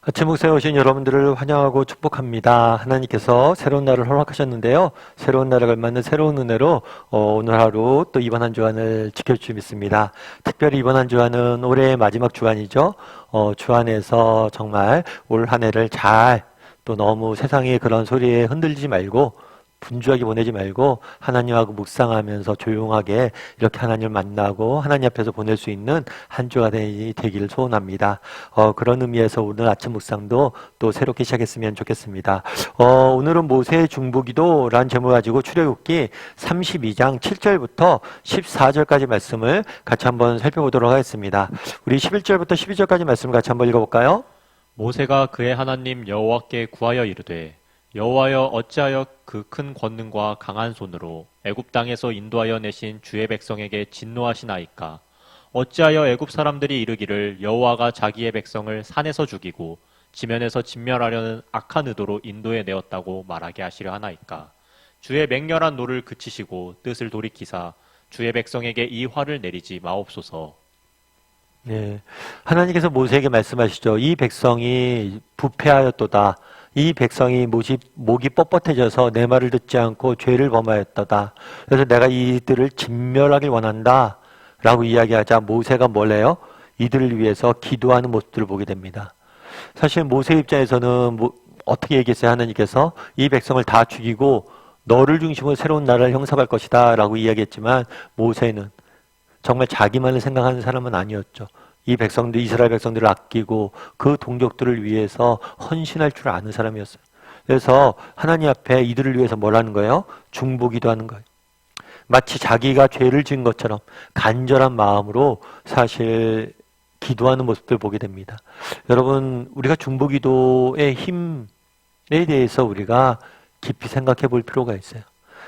아침 목사에 오신 여러분들을 환영하고 축복합니다. 하나님께서 새로운 날을 허락하셨는데요. 새로운 날에 걸맞는 새로운 은혜로 오늘 하루 또 이번 한 주간을 지켜주시 믿습니다. 특별히 이번 한 주간은 올해의 마지막 주간이죠. 주안에서 정말 올 한 해를 잘 또 너무 세상의 그런 소리에 흔들리지 말고 분주하게 보내지 말고 하나님하고 묵상하면서 조용하게 이렇게 하나님을 만나고 하나님 앞에서 보낼 수 있는 한 주가 되기를 소원합니다. 그런 의미에서 오늘 아침 묵상도 또 새롭게 시작했으면 좋겠습니다. 오늘은 모세의 중보기도라는 제목을 가지고 출애굽기 32장 7절부터 14절까지 말씀을 같이 한번 살펴보도록 하겠습니다. 우리 11절부터 12절까지 말씀을 같이 한번 읽어볼까요? 모세가 그의 하나님 여호와께 구하여 이르되 여호와여 어찌하여 그 큰 권능과 강한 손으로 애굽 땅에서 인도하여 내신 주의 백성에게 진노하시나이까? 어찌하여 애굽 사람들이 이르기를 여호와가 자기의 백성을 산에서 죽이고 지면에서 진멸하려는 악한 의도로 인도해 내었다고 말하게 하시려 하나이까? 주의 맹렬한 노를 그치시고 뜻을 돌이키사 주의 백성에게 이 화를 내리지 마옵소서. 네, 하나님께서 모세에게 말씀하시죠. 이 백성이 부패하였도다. 이 백성이 목이 뻣뻣해져서 내 말을 듣지 않고 죄를 범하였도다. 그래서 내가 이들을 진멸하길 원한다 라고 이야기하자 모세가 뭘 해요? 이들을 위해서 기도하는 모습들을 보게 됩니다. 사실 모세 입장에서는 어떻게 얘기했어요? 하나님께서 이 백성을 다 죽이고 너를 중심으로 새로운 나라를 형성할 것이다 라고 이야기했지만 모세는 정말 자기만을 생각하는 사람은 아니었죠. 이 백성들, 이스라엘 백성들을 아끼고 그 동족들을 위해서 헌신할 줄 아는 사람이었어요. 그래서 하나님 앞에 이들을 위해서 뭘 하는 거예요? 중보기도 하는 거예요. 마치 자기가 죄를 지은 것처럼 간절한 마음으로 사실 기도하는 모습들을 보게 됩니다. 여러분, 우리가 중보기도의 힘에 대해서 우리가 깊이 생각해 볼 필요가 있어요.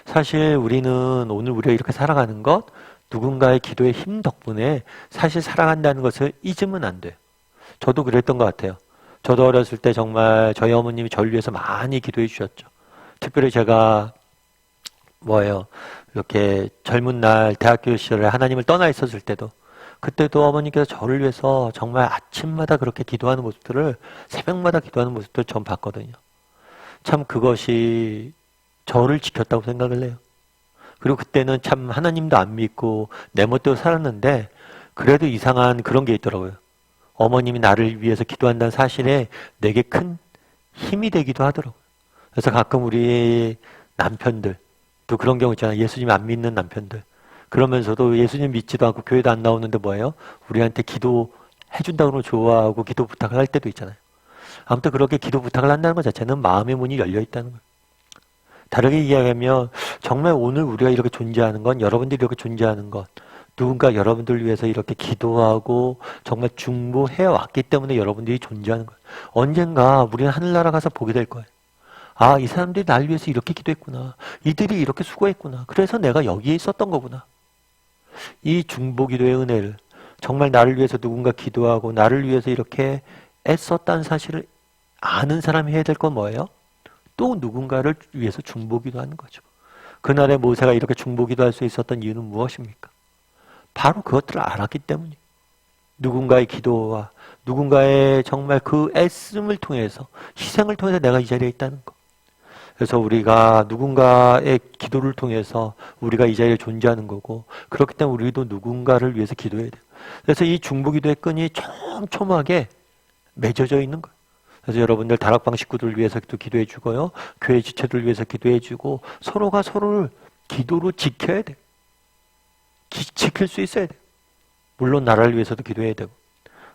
사실 우리는 오늘 우리가 이렇게 살아가는 것, 누군가의 기도의 힘 덕분에 사실 살아간다는 것을 잊으면 안 돼요. 저도 그랬던 것 같아요. 저도 어렸을 때 정말 저희 어머님이 저를 위해서 많이 기도해 주셨죠. 특별히 제가 이렇게 젊은 날 대학교 시절에 하나님을 떠나 있었을 때도 그때도 어머니께서 저를 위해서 정말 아침마다 그렇게 기도하는 모습들을 새벽마다 기도하는 모습들을 전 봤거든요. 참 그것이 저를 지켰다고 생각을 해요. 그리고 그때는 참 하나님도 안 믿고 내 멋대로 살았는데 그래도 이상한 그런 게 있더라고요. 어머님이 나를 위해서 기도한다는 사실에 내게 큰 힘이 되기도 하더라고요. 그래서 가끔 우리 남편들 또 그런 경우 있잖아요. 예수님 안 믿는 남편들. 그러면서도 예수님 믿지도 않고 교회도 안 나오는데 뭐예요? 우리한테 기도해준다고 그러면 좋아하고 기도 부탁을 할 때도 있잖아요. 아무튼 그렇게 기도 부탁을 한다는 것 자체는 마음의 문이 열려 있다는 거예요. 다르게 이야기하면 정말 오늘 우리가 이렇게 존재하는 건 여러분들이 이렇게 존재하는 것 누군가 여러분들을 위해서 이렇게 기도하고 정말 중보해 왔기 때문에 여러분들이 존재하는 거예요. 언젠가 우리는 하늘나라 가서 보게 될 거예요. 아, 이 사람들이 날 위해서 이렇게 기도했구나. 이들이 이렇게 수고했구나. 그래서 내가 여기에 있었던 거구나. 이 중보기도의 은혜를 정말 나를 위해서 누군가 기도하고 나를 위해서 이렇게 애썼다는 사실을 아는 사람이 해야 될 건 뭐예요? 또 누군가를 위해서 중보기도 하는 거죠. 그날에 모세가 이렇게 중보기도 할 수 있었던 이유는 무엇입니까? 바로 그것들을 알았기 때문이에요. 누군가의 기도와 누군가의 정말 그 애씀을 통해서 희생을 통해서 내가 이 자리에 있다는 것. 그래서 우리가 누군가의 기도를 통해서 우리가 이 자리에 존재하는 거고 그렇기 때문에 우리도 누군가를 위해서 기도해야 돼요. 그래서 이 중보기도의 끈이 촘촘하게 맺어져 있는 거예요. 그래서 여러분들 다락방 식구들을 위해서도 기도해 주고요. 교회 지체들을 위해서 기도해 주고 서로가 서로를 기도로 지켜야 돼요. 지킬 수 있어야 돼요. 물론 나라를 위해서도 기도해야 되고.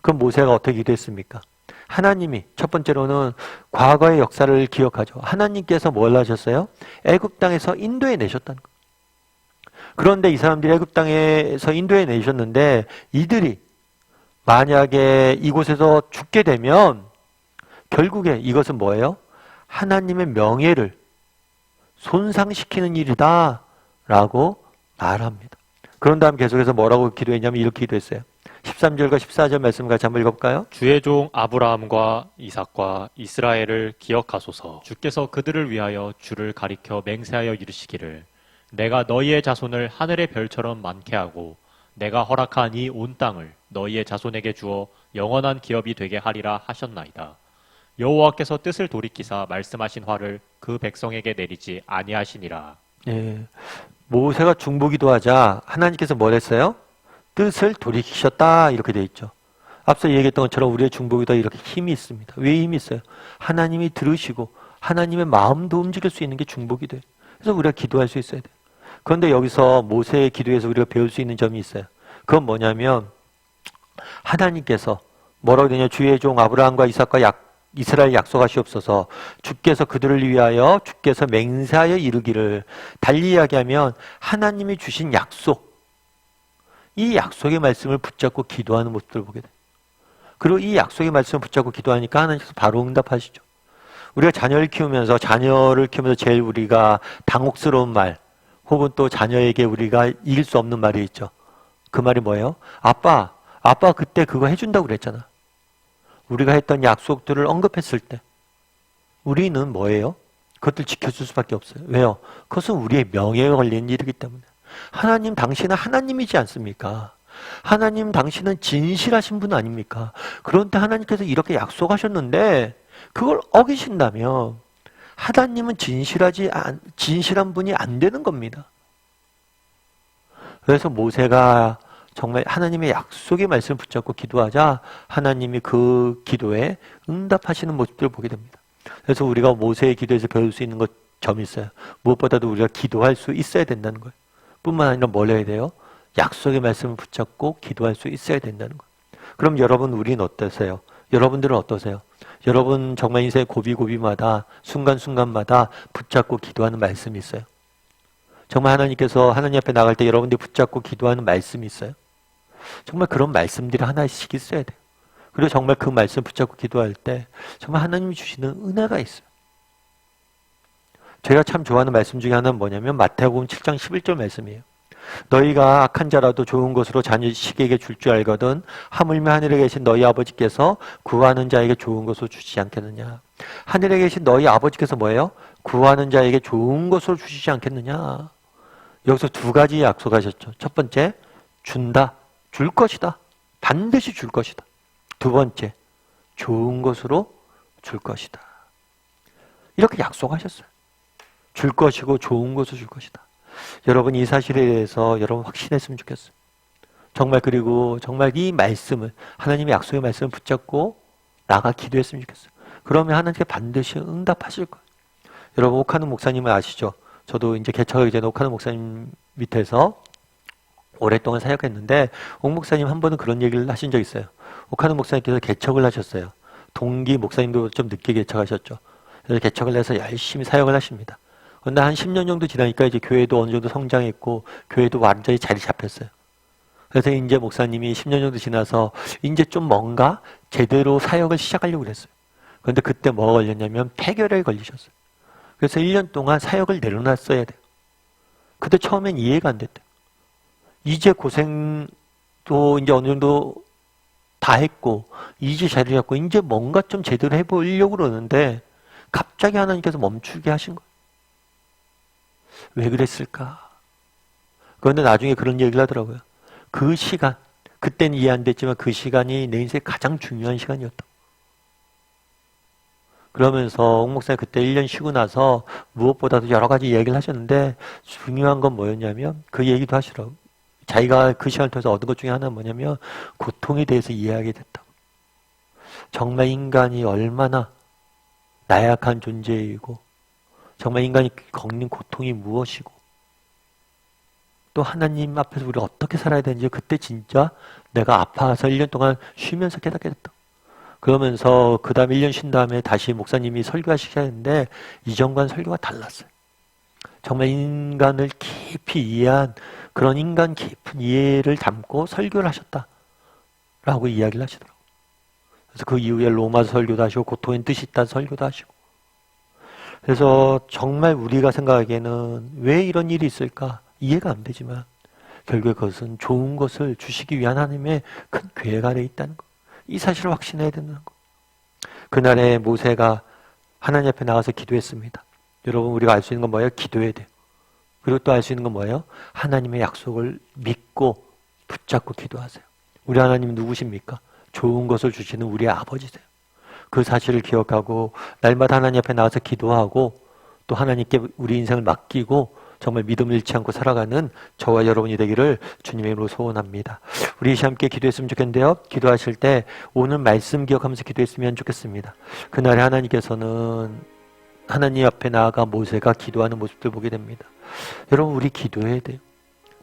그럼 모세가 어떻게 기도했습니까? 하나님이 첫 번째로는 과거의 역사를 기억하죠. 하나님께서 뭘 하셨어요? 애굽 땅에서 인도해 내셨다는 거예요. 그런데 이 사람들이 애굽 땅에서 인도해 내셨는데 이들이 만약에 이곳에서 죽게 되면 결국에 이것은 뭐예요? 하나님의 명예를 손상시키는 일이다 라고 말합니다. 그런 다음 계속해서 뭐라고 기도했냐면 이렇게 기도했어요. 13절과 14절 말씀 같이 한번 읽어볼까요? 주의 종 아브라함과 이삭과 이스라엘을 기억하소서. 주께서 그들을 위하여 주를 가리켜 맹세하여 이르시기를 내가 너희의 자손을 하늘의 별처럼 많게 하고 내가 허락한 이 온 땅을 너희의 자손에게 주어 영원한 기업이 되게 하리라 하셨나이다. 여호와께서 뜻을 돌이키사 말씀하신 화를 그 백성에게 내리지 아니하시니라. 예. 모세가 중보기도하자 하나님께서 뭘 했어요? 뜻을 돌이키셨다 이렇게 돼 있죠. 앞서 얘기했던 것처럼 우리의 중보기도가 이렇게 힘이 있습니다. 왜 힘이 있어요? 하나님이 들으시고 하나님의 마음도 움직일 수 있는 게 중보기도예요. 그래서 우리가 기도할 수 있어야 돼요. 그런데 여기서 모세의 기도에서 우리가 배울 수 있는 점이 있어요. 그건 뭐냐면 하나님께서 뭐라고 되냐, 주의 종 아브라함과 이삭과 이스라엘 약속하시옵소서, 주께서 그들을 위하여 주께서 맹세하여 이루기를. 달리 이야기하면 하나님이 주신 약속, 이 약속의 말씀을 붙잡고 기도하는 모습들을 보게 돼요. 그리고 이 약속의 말씀을 붙잡고 기도하니까 하나님께서 바로 응답하시죠. 우리가 자녀를 키우면서 제일 우리가 당혹스러운 말, 혹은 또 자녀에게 우리가 이길 수 없는 말이 있죠. 그 말이 뭐예요? 아빠 그때 그거 해준다고 그랬잖아. 우리가 했던 약속들을 언급했을 때 우리는 뭐예요? 그것들 지켜줄 수밖에 없어요. 왜요? 그것은 우리의 명예에 걸린 일이기 때문에. 하나님, 당신은 하나님이지 않습니까? 하나님, 당신은 진실하신 분 아닙니까? 그런데 하나님께서 이렇게 약속하셨는데 그걸 어기신다면 하나님은 진실한 분이 안 되는 겁니다. 그래서 모세가 정말 하나님의 약속의 말씀을 붙잡고 기도하자 하나님이 그 기도에 응답하시는 모습들을 보게 됩니다. 그래서 우리가 모세의 기도에서 배울 수 있는 점이 있어요. 무엇보다도 우리가 기도할 수 있어야 된다는 거예요. 뿐만 아니라 뭘 해야 돼요? 약속의 말씀을 붙잡고 기도할 수 있어야 된다는 거예요. 그럼 여러분, 우리는 어떠세요? 여러분들은 어떠세요? 여러분 정말 인생의 고비고비마다 순간순간마다 붙잡고 기도하는 말씀이 있어요? 정말 하나님께서 하나님 앞에 나갈 때 여러분들이 붙잡고 기도하는 말씀이 있어요? 정말 그런 말씀들이 하나씩 있어야 돼요. 그리고 정말 그 말씀 붙잡고 기도할 때 정말 하나님이 주시는 은혜가 있어요. 제가 참 좋아하는 말씀 중에 하나는 뭐냐면 마태복음 7장 11절 말씀이에요. 너희가 악한 자라도 좋은 것으로 자식에게 줄 줄 알거든 하물며 하늘에 계신 너희 아버지께서 구하는 자에게 좋은 것으로 주시지 않겠느냐. 하늘에 계신 너희 아버지께서 뭐예요? 구하는 자에게 좋은 것으로 주시지 않겠느냐. 여기서 두 가지 약속하셨죠. 첫 번째, 준다. 줄 것이다. 반드시 줄 것이다. 두 번째, 좋은 것으로 줄 것이다. 이렇게 약속하셨어요. 줄 것이고 좋은 것으로 줄 것이다. 여러분, 이 사실에 대해서 여러분 확신했으면 좋겠어요. 그리고 정말 이 말씀을, 하나님의 약속의 말씀을 붙잡고 나가 기도했으면 좋겠어요. 그러면 하나님께 반드시 응답하실 거예요. 여러분, 옥하는 목사님을 아시죠? 저도 이제 개척하기 전에 옥하는 목사님 밑에서 오랫동안 사역했는데 옥 목사님 한 번은 그런 얘기를 하신 적 있어요. 옥하는 목사님께서 개척을 하셨어요. 동기 목사님도 좀 늦게 개척하셨죠. 그래서 개척을 해서 열심히 사역을 하십니다. 그런데 한 10년 정도 지나니까 이제 교회도 어느 정도 성장했고 교회도 완전히 자리 잡혔어요. 그래서 이제 목사님이 10년 정도 지나서 이제 좀 뭔가 제대로 사역을 시작하려고 그랬어요. 그런데 그때 뭐가 걸렸냐면 폐결핵에 걸리셨어요. 그래서 1년 동안 사역을 내려놨어야 돼요. 그때 처음엔 이해가 안 됐대요. 이제 고생도 이제 어느 정도 다 했고 이제 자리 잡고 이제 뭔가 좀 제대로 해보려고 그러는데 갑자기 하나님께서 멈추게 하신 거예요. 왜 그랬을까? 그런데 나중에 그런 얘기를 하더라고요. 그 시간, 그때는 이해 안 됐지만 그 시간이 내 인생의 가장 중요한 시간이었다. 그러면서 옥 목사님 그때 1년 쉬고 나서 무엇보다도 여러 가지 얘기를 하셨는데 중요한 건 뭐였냐면 그 얘기도 하시더라고요. 자기가 그 시간을 통해서 얻은 것 중에 하나는 뭐냐면 고통에 대해서 이해하게 됐다고. 정말 인간이 얼마나 나약한 존재이고 정말 인간이 겪는 고통이 무엇이고 또 하나님 앞에서 우리가 어떻게 살아야 되는지 그때 진짜 내가 아파서 1년 동안 쉬면서 깨닫게 됐다. 그러면서 그 다음에 1년 쉰 다음에 다시 목사님이 설교하시게 했는데 이전과는 설교가 달랐어요. 정말 인간을 깊이 이해한 그런 인간 깊은 이해를 담고 설교를 하셨다라고 이야기를 하시더라고요. 그래서 그 이후에 로마서 설교도 하시고 고통의 뜻이 있다는 설교도 하시고 그래서 정말 우리가 생각하기에는 왜 이런 일이 있을까 이해가 안 되지만 결국에 그것은 좋은 것을 주시기 위한 하나님의 큰 계획 아래에 있다는 것. 이 사실을 확신해야 된다는 것. 그날에 모세가 하나님 앞에 나가서 기도했습니다. 여러분, 우리가 알 수 있는 건 뭐예요? 기도해야 돼요. 그리고 또 알 수 있는 건 뭐예요? 하나님의 약속을 믿고 붙잡고 기도하세요. 우리 하나님은 누구십니까? 좋은 것을 주시는 우리의 아버지세요. 그 사실을 기억하고 날마다 하나님 앞에 나와서 기도하고 또 하나님께 우리 인생을 맡기고 정말 믿음을 잃지 않고 살아가는 저와 여러분이 되기를 주님의 이름으로 소원합니다. 우리 이 시간 함께 기도했으면 좋겠는데요. 기도하실 때 오늘 말씀 기억하면서 기도했으면 좋겠습니다. 그날에 하나님께서는 하나님 앞에 나아가 모세가 기도하는 모습들 보게 됩니다. 여러분, 우리 기도해야 돼요.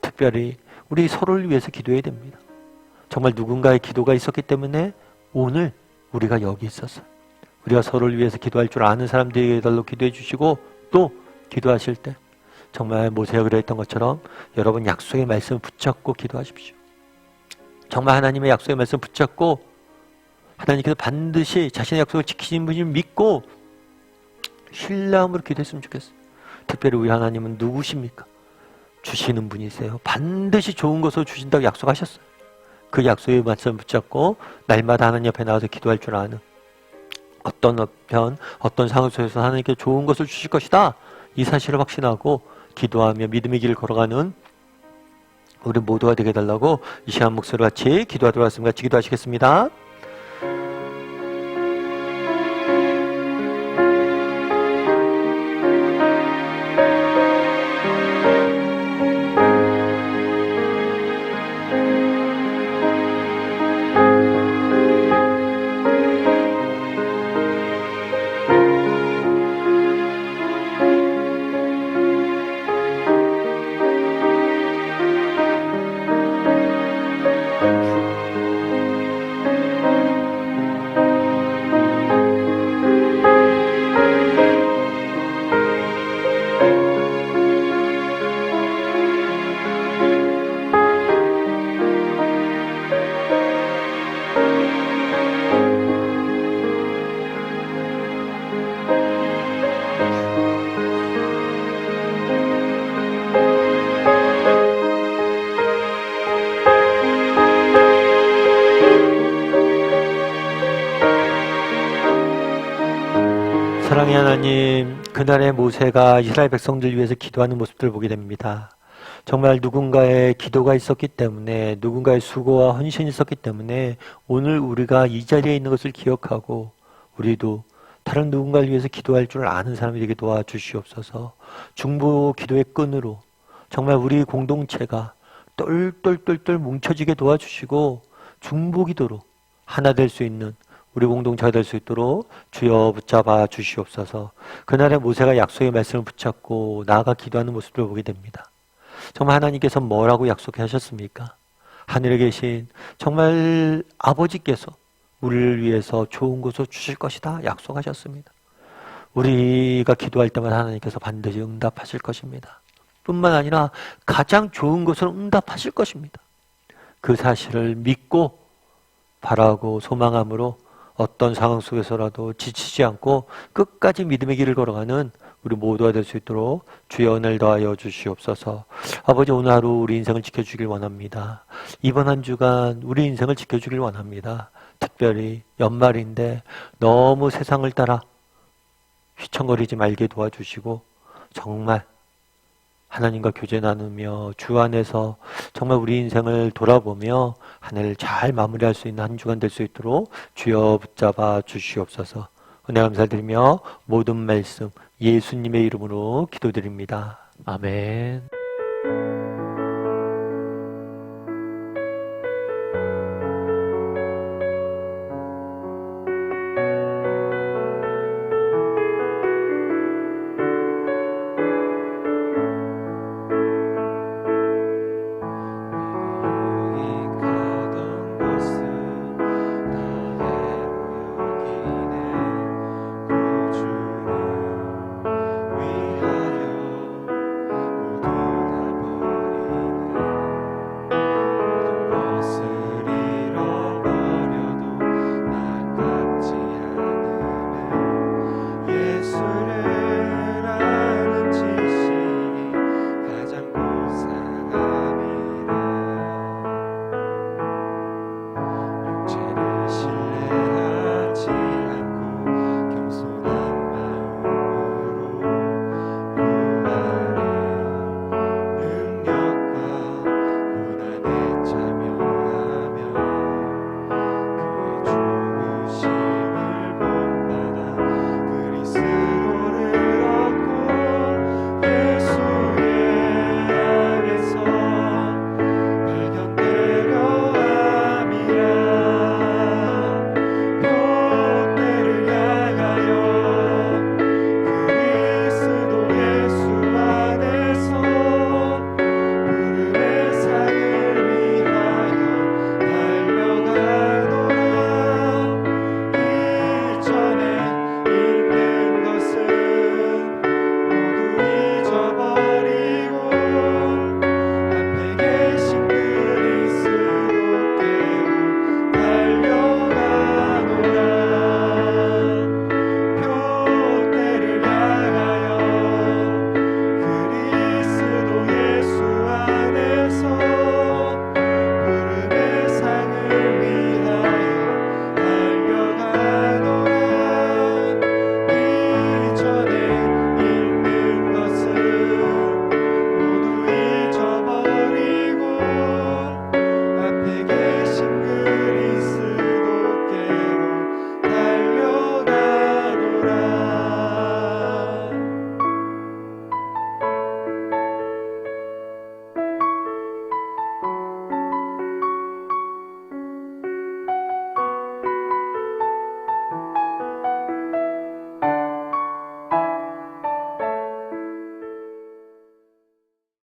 특별히 우리 서로를 위해서 기도해야 됩니다. 정말 누군가의 기도가 있었기 때문에 오늘 우리가 여기 있었어요. 우리가 서로를 위해서 기도할 줄 아는 사람들로 기도해 주시고 또 기도하실 때 정말 모세가 그랬던 것처럼 여러분 약속의 말씀을 붙잡고 기도하십시오. 정말 하나님의 약속의 말씀을 붙잡고 하나님께서 반드시 자신의 약속을 지키시는 분을 믿고 신뢰함으로 기도했으면 좋겠어요. 특별히 우리 하나님은 누구십니까? 주시는 분이세요. 반드시 좋은 것을 주신다고 약속하셨어요. 그 약속의 말씀을 붙잡고 날마다 하나님 앞에 나와서 기도할 줄 아는 어떤 편, 어떤 상황 속에서 하나님께 좋은 것을 주실 것이다. 이 사실을 확신하고 기도하며 믿음의 길을 걸어가는 우리 모두가 되게 해달라고 이 시간 목소리와 같이 기도하도록 하겠습니다. 같이 기도하시겠습니다. 사랑의 하나님, 그날의 모세가 이스라엘 백성들 위해서 기도하는 모습들을 보게 됩니다. 정말 누군가의 기도가 있었기 때문에, 누군가의 수고와 헌신이 있었기 때문에 오늘 우리가 이 자리에 있는 것을 기억하고 우리도 다른 누군가를 위해서 기도할 줄 아는 사람이 되게 도와주시옵소서. 중보 기도의 끈으로 정말 우리 공동체가 똘똘똘똘 뭉쳐지게 도와주시고 중보 기도로 하나 될 수 있는 우리 공동체가 될 수 있도록 주여 붙잡아 주시옵소서. 그날의 모세가 약속의 말씀을 붙잡고 나아가 기도하는 모습을 보게 됩니다. 정말 하나님께서 뭐라고 약속하셨습니까? 하늘에 계신 정말 아버지께서 우리를 위해서 좋은 것을 주실 것이다 약속하셨습니다. 우리가 기도할 때마다 하나님께서 반드시 응답하실 것입니다. 뿐만 아니라 가장 좋은 것을 응답하실 것입니다. 그 사실을 믿고 바라고 소망함으로 어떤 상황 속에서라도 지치지 않고 끝까지 믿음의 길을 걸어가는 우리 모두가 될 수 있도록 주여 은혜를 더하여 주시옵소서. 아버지, 오늘 하루 우리 인생을 지켜주길 원합니다. 이번 한 주간 우리 인생을 지켜주길 원합니다. 특별히 연말인데 너무 세상을 따라 휘청거리지 말게 도와주시고 정말 하나님과 교제 나누며 주 안에서 정말 우리 인생을 돌아보며 한 해를 잘 마무리할 수 있는 한 주간 될 수 있도록 주여 붙잡아 주시옵소서. 은혜 감사드리며 모든 말씀 예수님의 이름으로 기도드립니다. 아멘.